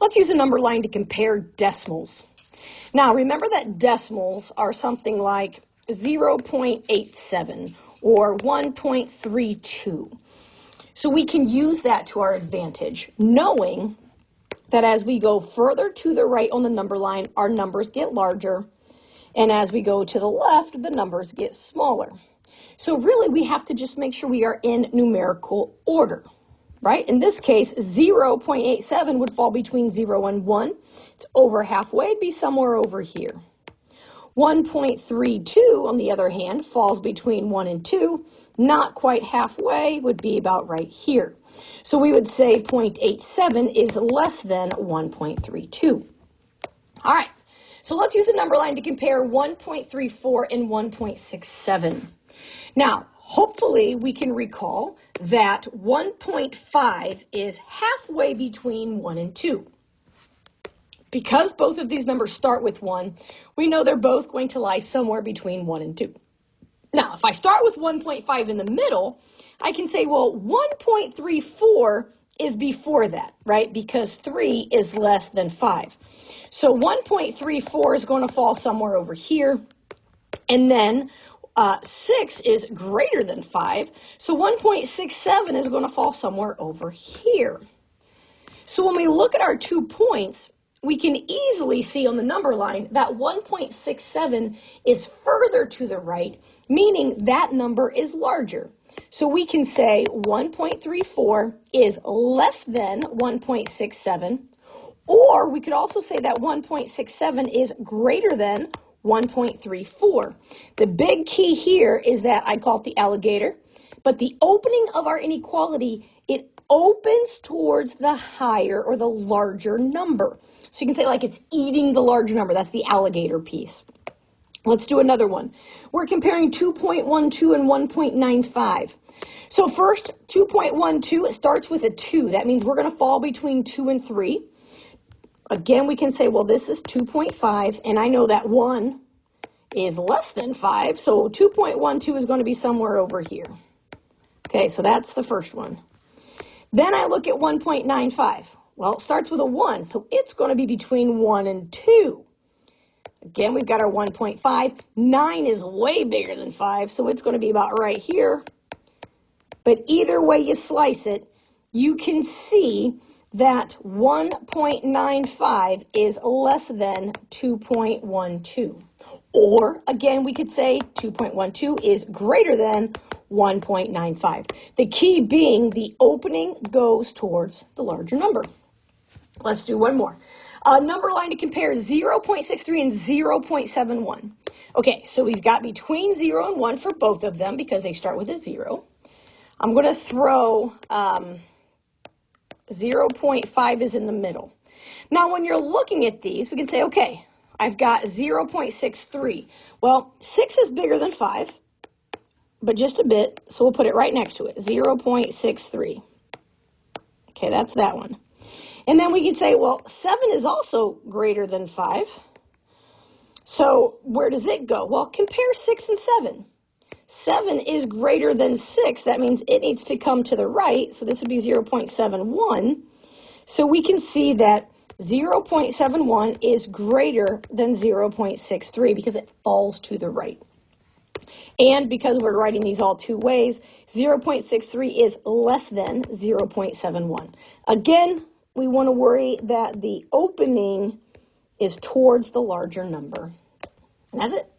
Let's use a number line to compare decimals. Now, remember that decimals are something like 0.87 or 1.32. So we can use that to our advantage, knowing that as we go further to the right on the number line, our numbers get larger, and as we go to the left, the numbers get smaller. So really, we have to just make sure we are in numerical order, right? In this case, 0.87 would fall between 0 and 1. It's over halfway, it'd be somewhere over here. 1.32, on the other hand, falls between 1 and 2. Not quite halfway, would be about right here. So we would say 0.87 is less than 1.32. All right, so let's use a number line to compare 1.34 and 1.67. Now, hopefully we can recall that 1.5 is halfway between 1 and 2. Because both of these numbers start with 1, we know they're both going to lie somewhere between 1 and 2. Now, if I start with 1.5 in the middle, I can say, well, 1.34 is before that, right? Because 3 is less than 5. So 1.34 is going to fall somewhere over here. And then 6 is greater than 5. So 1.67 is going to fall somewhere over here. So when we look at our 2 points, we can easily see on the number line that 1.67 is further to the right, meaning that number is larger. So we can say 1.34 is less than 1.67, or we could also say that 1.67 is greater than 1.34. The big key here is that I call it the alligator, but the opening of our inequality, it opens towards the higher or the larger number. So you can say like it's eating the larger number. That's the alligator piece. Let's do another one. We're comparing 2.12 and 1.95. So first, 2.12, it starts with a 2. That means we're going to fall between 2 and 3. Again, we can say, well, this is 2.5, and I know that 1 is less than 5, so 2.12 is going to be somewhere over here. Okay, so that's the first one. Then I look at 1.95. Well, it starts with a 1, so it's going to be between 1 and 2. Again, we've got our 1.5. 9 is way bigger than 5, so it's going to be about right here. But either way you slice it, you can see that 1.95 is less than 2.12. Or, again, we could say 2.12 is greater than 1.95. The key being the opening goes towards the larger number. Let's do one more. A number line to compare 0.63 and 0.71. Okay, so we've got between 0 and 1 for both of them because they start with a 0. I'm going to throw 0.5 is in the middle. Now, when you're looking at these, we can say, okay, I've got 0.63. Well, 6 is bigger than 5, but just a bit, so we'll put it right next to it, 0.63. Okay, that's that one. And then we can say, well, 7 is also greater than 5. So where does it go? Well, compare 6 and 7. 7 is greater than 6. That means it needs to come to the right. So this would be 0.71. So we can see that 0.71 is greater than 0.63 because it falls to the right. And because we're writing these all two ways, 0.63 is less than 0.71. Again, we want to worry that the opening is towards the larger number. And that's it.